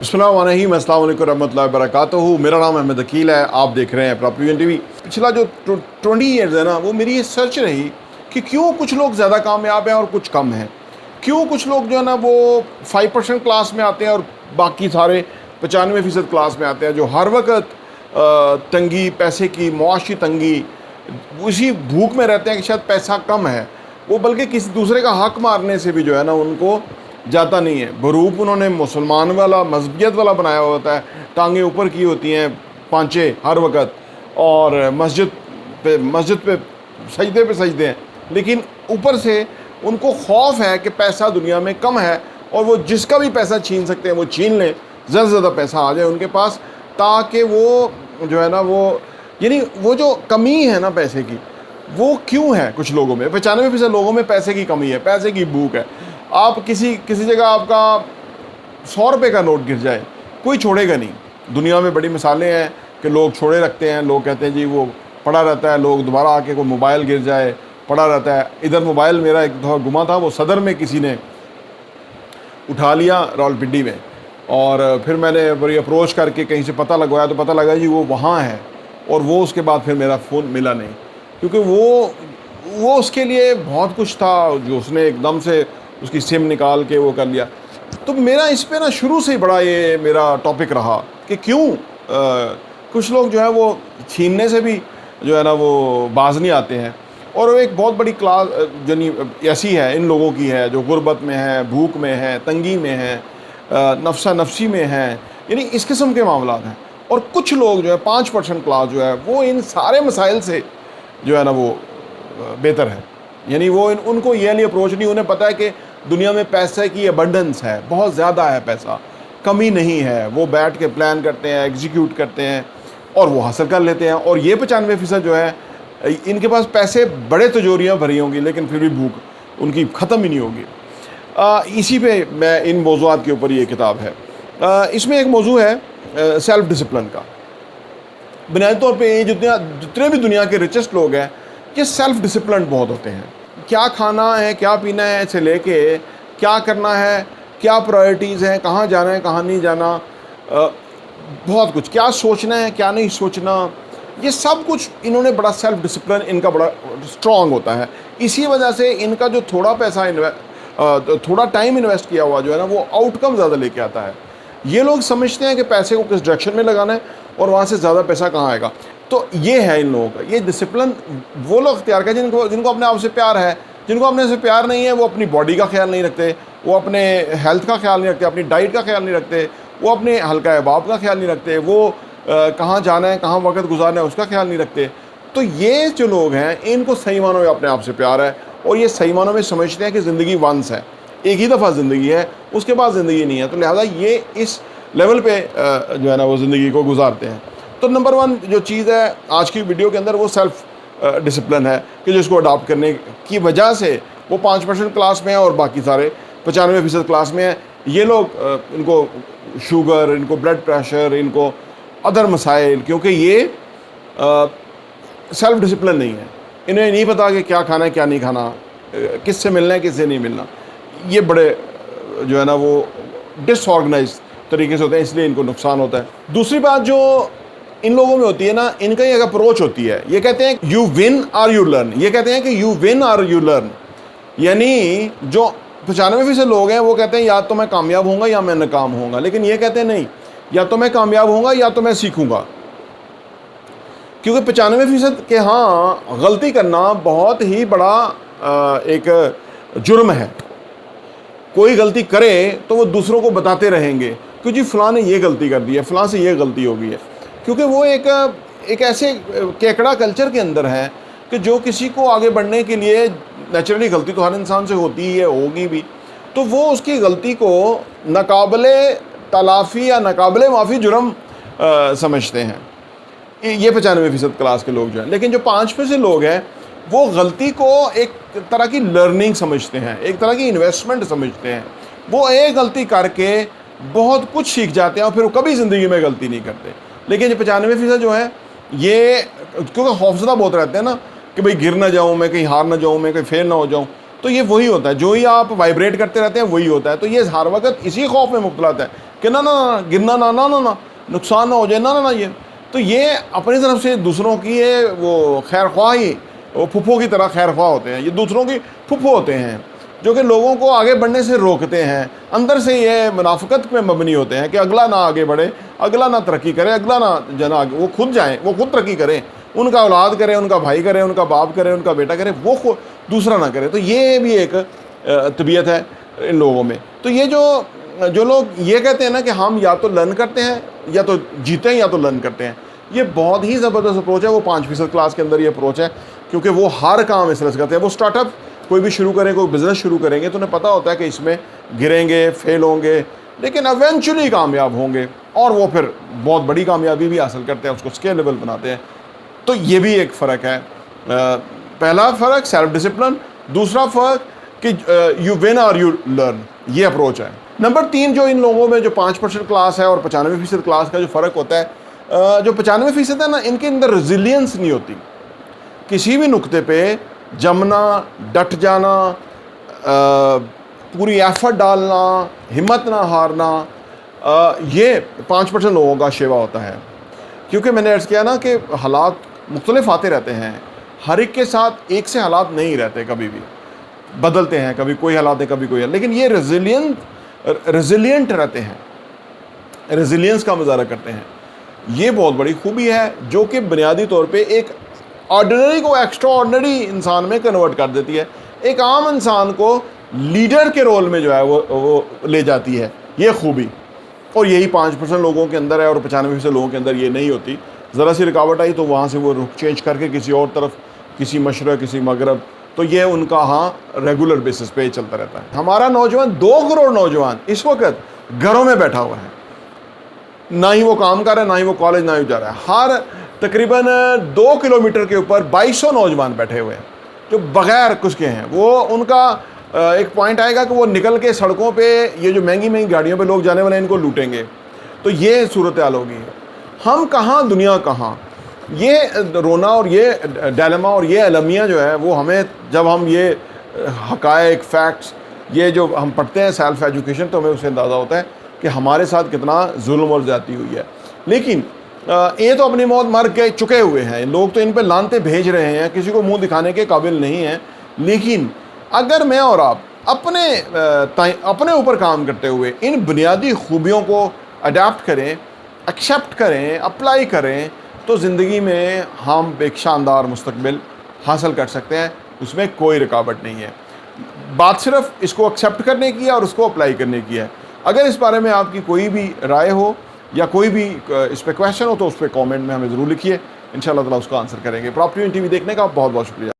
बिस्मिल्लाहिर्रहमानिर्रहीम, अस्सलाम वालेकुम रहमतुल्लाहि व बरकातुहू। मेरा नाम अहमद अकील है। आप देख रहे हैं प्रॉपर्टी टीवी। पिछला जो 20 ईयर्स है ना, वो मेरी ये सर्च रही कि क्यों कुछ लोग ज़्यादा कामयाब हैं और कुछ कम हैं। क्यों कुछ लोग जो है ना वो 5% क्लास में आते हैं और बाकी सारे 95% क्लास में आते हैं, जो हर वक्त तंगी, पैसे की मुआशी तंगी, उसी भूख में रहते हैं कि शायद पैसा कम है, वो बल्कि किसी दूसरे का हक मारने से भी जो है ना उनको जाता नहीं है। बरूप उन्होंने मुसलमान वाला मजहबियत वाला बनाया होता है, टांगें ऊपर की होती हैं पांचे हर वक्त, और मस्जिद पे सजदे हैं, लेकिन ऊपर से उनको खौफ है कि पैसा दुनिया में कम है और वो जिसका भी पैसा छीन सकते हैं वो छीन लें, ज़्यादा से ज़्यादा पैसा आ जाए उनके पास, ताकि वो जो है ना वो यानी वो जो कमी है ना पैसे की, वो क्यों है कुछ लोगों में। 95% लोगों में पैसे की कमी है, पैसे की भूख है। आप किसी जगह आपका 100 रुपये का नोट गिर जाए, कोई छोड़ेगा नहीं। दुनिया में बड़ी मिसालें हैं कि लोग छोड़े रखते हैं, लोग कहते हैं जी वो पड़ा रहता है, लोग दोबारा आके कोई मोबाइल गिर जाए पड़ा रहता है। इधर मोबाइल मेरा एक दफ़ा गुमा था, वो सदर में किसी ने उठा लिया रावलपिंडी में, और फिर मैंने बड़ी अप्रोच करके कहीं से पता लगवाया तो पता लगा जी वो वहाँ है, और वो उसके बाद फिर मेरा फ़ोन मिला नहीं, क्योंकि वो उसके लिए बहुत कुछ था जो उसने एकदम से उसकी सिम निकाल के वो कर लिया। तो मेरा इस पे ना शुरू से ही बड़ा ये मेरा टॉपिक रहा कि क्यों कुछ लोग जो है वो छीनने से भी जो है ना वो बाज नहीं आते हैं, और वो एक बहुत बड़ी क्लास यानी ऐसी है इन लोगों की है जो गुर्बत में है, भूख में है, तंगी में है, नफ्सा नफसी में है, यानी इस किस्म के मामला हैं। और कुछ लोग जो है 5% क्लास जो है वो इन सारे मसाइल से जो है ना वो बेहतर है, यानी वो उनको ये नहीं अप्रोच नहीं, उन्हें पता है कि दुनिया में पैसे की अबंडेंस है, बहुत ज़्यादा है, पैसा कमी नहीं है। वो बैठ के प्लान करते हैं, एग्जीक्यूट करते हैं और वो हासिल कर लेते हैं। और ये 95% जो है इनके पास पैसे बड़े तिजोरियाँ भरी होंगी, लेकिन फिर भी भूख उनकी ख़त्म ही नहीं होगी। इसी पे मैं इन मौज़ूआत के ऊपर ये किताब है। इसमें एक मौजू है सेल्फ़ डिसिप्लिन का। बुनियादी तौर पे ये जितने भी दुनिया के रिचेस्ट लोग हैं ये सेल्फ़ डिसिप्लिन बहुत होते हैं। क्या खाना है, क्या पीना है से लेके क्या करना है, क्या प्रायोरिटीज़ हैं, कहाँ जाना है, कहाँ नहीं जाना, बहुत कुछ, क्या सोचना है, क्या नहीं सोचना, ये सब कुछ इन्होंने बड़ा सेल्फ़ डिसिप्लिन इनका बड़ा स्ट्रॉन्ग होता है। इसी वजह से इनका जो थोड़ा पैसा थोड़ा टाइम इन्वेस्ट किया हुआ जो है ना वो आउटकम ज़्यादा लेके आता है। ये लोग समझते हैं कि पैसे को किस डायरेक्शन में लगाना है और वहाँ से ज़्यादा पैसा कहाँ आएगा। तो ये है इन लोगों का, ये डिसिप्लिन वो लोग इख्तियार करें जिनको अपने आप से प्यार है। जिनको अपने से प्यार नहीं है वो अपनी बॉडी का ख्याल नहीं रखते, वो अपने हेल्थ का ख्याल नहीं रखते, अपनी डाइट का ख्याल नहीं रखते, वो अपने हल्का अहबाब का ख्याल नहीं रखते, वो कहाँ जाना है, कहाँ वक्त गुजारना है उसका ख्याल नहीं रखते। तो ये जो लोग हैं इनको सही मानों में अपने आप से प्यार है, और ये सही मानों में समझते हैं कि ज़िंदगी वंस है, एक ही दफ़ा ज़िंदगी है, उसके बाद ज़िंदगी नहीं है। तो लिहाजा ये इस लेवल पे जो है ना वो ज़िंदगी को गुजारते हैं। तो नंबर 1 जो चीज़ है आज की वीडियो के अंदर वो सेल्फ़ डिसिप्लिन है कि जिसको अडॉप्ट करने की वजह से वो 5% क्लास में है और बाकी सारे 95% क्लास में है। ये लोग इनको शुगर, इनको ब्लड प्रेशर, इनको अदर मसाइल, क्योंकि ये सेल्फ़ डिसिप्लिन नहीं है, इन्हें नहीं पता कि क्या खाना है क्या नहीं खाना, किससे मिलना है किससे नहीं मिलना। ये बड़े जो है ना वो डिसऑर्गेनाइज तरीके से होते हैं, इसलिए इनको नुकसान होता है। दूसरी बात जो इन लोगों में होती है ना, इनका एक अप्रोच होती है, ये कहते हैं यू विन और यू लर्न। ये कहते हैं कि यू विन और यू लर्न, यानी जो 95% लोग हैं वो कहते हैं या तो मैं कामयाब होऊंगा या मैं नाकाम होऊंगा, लेकिन ये कहते हैं नहीं, या तो मैं कामयाब होऊंगा या तो मैं सीखूंगा। क्योंकि 95% के हाँ गलती करना बहुत ही बड़ा एक जुर्म है। कोई गलती करे तो वो दूसरों को बताते रहेंगे कि जी फ़लाँ ने ये गलती कर दी है, फ़लाँ से ये गलती हो गई है, क्योंकि वो एक ऐसे केकड़ा कल्चर के अंदर है कि जो किसी को आगे बढ़ने के लिए नेचुरली गलती तो हर इंसान से होती ही है, होगी भी, तो वो उसकी गलती को नाकाबिले तलाफ़ी या नाकाबिले माफ़ी जुर्म समझते हैं। ये 95% क्लास के लोग जो हैं। लेकिन जो 5% लोग हैं वो गलती को एक तरह की लर्निंग समझते हैं, एक तरह की इन्वेस्टमेंट समझते हैं। वो एक गलती करके बहुत कुछ सीख जाते हैं और फिर वो कभी ज़िंदगी में गलती नहीं करते। लेकिन जो 95% जो है ये क्योंकि खौफज़दा बहुत रहते हैं ना कि भाई गिर ना जाऊँ मैं, कहीं हार ना जाऊँ मैं, कहीं फेल ना हो जाऊँ, तो ये वही होता है, जो ही आप वाइब्रेट करते रहते हैं वही होता है। तो ये हर वक्त इसी खौफ में मुब्तला है کہ نہ گرنا نہ نقصان نہ ہو جائے نہ یہ. تو یہ اپنی طرف سے دوسروں کی یہ وہ خیر خواہی، وہ پھپھو کی طرح خیر خواہ ہوتے ہیں، یہ دوسروں کی پھپھو ہوتے ہیں جو کہ لوگوں کو آگے بڑھنے سے روکتے ہیں. اندر سے یہ منافقت پہ مبنی ہوتے ہیں کہ اگلا نہ آگے بڑھے، اگلا نہ ترقی کرے، اگلا نہ وہ خود جائیں، وہ خود ترقی کریں، ان کا اولاد کرے، ان کا بھائی کرے، ان کا باپ کرے، ان کا بیٹا کرے، وہ دوسرا نہ کرے. تو یہ بھی ایک طبیعت ہے ان لوگوں میں. تو یہ جو لوگ یہ کہتے ہیں نا کہ ہم یا تو لرن کرتے ہیں یا تو جیتے ہیں یا تو لرن کرتے ہیں، یہ بہت ہی زبردست اپروچ ہے. وہ 5% کلاس کے اندر یہ اپروچ ہے، کیونکہ وہ ہر کام اس طرح سے کرتے ہیں. وہ اسٹارٹ اپ کوئی بھی شروع کریں، کوئی بزنس شروع کریں گے تو انہیں پتہ ہوتا ہے کہ اس میں گریں گے، فیل ہوں گے، لیکن ایونچولی کامیاب ہوں گے، اور وہ پھر بہت بڑی کامیابی بھی حاصل کرتے ہیں، اس کو اسکیلیبل بناتے ہیں. تو یہ بھی ایک فرق ہے. پہلا فرق سیلف ڈسپلن، دوسرا فرق کہ یو ون اور یو لرن، یہ اپروچ ہے. نمبر 3 جو ان لوگوں میں جو 5% کلاس ہے اور 95% کلاس کا جو فرق ہوتا ہے، جو 95% ہے نا، ان کے اندر ریزیلینس نہیں ہوتی. کسی بھی نقطے پہ جمنا، ڈٹ جانا، پوری ایفرٹ ڈالنا، ہمت نہ ہارنا، یہ 5% لوگوں کا شیوا ہوتا ہے. کیونکہ میں نے عرض کیا نا کہ حالات مختلف آتے رہتے ہیں، ہر ایک کے ساتھ ایک سے حالات نہیں رہتے، کبھی بھی بدلتے ہیں، کبھی کوئی حالات ہے کبھی کوئی ہے، لیکن یہ ریزیلینٹ رہتے ہیں، ریزیلینس کا مظاہرہ کرتے ہیں. یہ بہت بڑی خوبی ہے جو کہ بنیادی طور پہ ایک آرڈنری کو ایکسٹرا آرڈنری انسان میں کنورٹ کر دیتی ہے، ایک عام انسان کو لیڈر کے رول میں جو ہے وہ لے جاتی ہے یہ خوبی. اور یہی 5% لوگوں کے اندر ہے اور 95% لوگوں کے اندر یہ نہیں ہوتی. ذرا سی رکاوٹ آئی تو وہاں سے وہ رخ چینج کر کے کسی اور طرف، کسی مشرق، کسی مغرب، تو یہ ان کا ریگولر بیسس پہ چلتا رہتا ہے. ہمارا نوجوان 2 کروڑ نوجوان اس وقت گھروں میں بیٹھا ہوا ہے، نہ ہی وہ کام کر رہا ہے، نہ ہی وہ کالج، نہ ہی جا رہا ہے. ہر تقریباً 2 کلومیٹر کے اوپر 2200 نوجوان بیٹھے ہوئے ہیں جو بغیر کچھ کے ہیں. وہ ان کا ایک پوائنٹ آئے گا کہ وہ نکل کے سڑکوں پہ یہ جو مہنگی گاڑیوں پہ لوگ جانے والے ہیں ان کو لوٹیں گے. تو یہ صورتحال ہوگی. ہم کہاں، دنیا کہاں. یہ رونا اور یہ ڈائلما اور یہ المیہ جو ہے وہ ہمیں، جب ہم یہ حقائق، فیکٹس، یہ جو ہم پڑھتے ہیں سیلف ایجوکیشن، تو ہمیں اس سے اندازہ ہوتا ہے کہ ہمارے ساتھ کتنا ظلم اور زیادتی ہوئی ہے. لیکن یہ تو اپنی موت مر کے چکے ہوئے ہیں لوگ، تو ان پہ لانتیں بھیج رہے ہیں، کسی کو منہ دکھانے کے قابل نہیں ہیں. لیکن اگر میں اور آپ اپنے اوپر کام کرتے ہوئے ان بنیادی خوبیوں کو اڈاپٹ کریں، ایکسیپٹ کریں، اپلائی کریں، تو زندگی میں ہم ایک شاندار مستقبل حاصل کر سکتے ہیں. اس میں کوئی رکاوٹ نہیں ہے. بات صرف اس کو ایکسیپٹ کرنے کی ہے اور اس کو اپلائی کرنے کی ہے. اگر اس بارے میں آپ کی کوئی بھی رائے ہو یا کوئی بھی اس پہ کویشچن ہو تو اس پہ کامنٹ میں ہمیں ضرور لکھیے، انشاءاللہ تعالیٰ اس کا آنسر کریں گے. پراپرٹی ٹی وی دیکھنے کا بہت بہت شکریہ.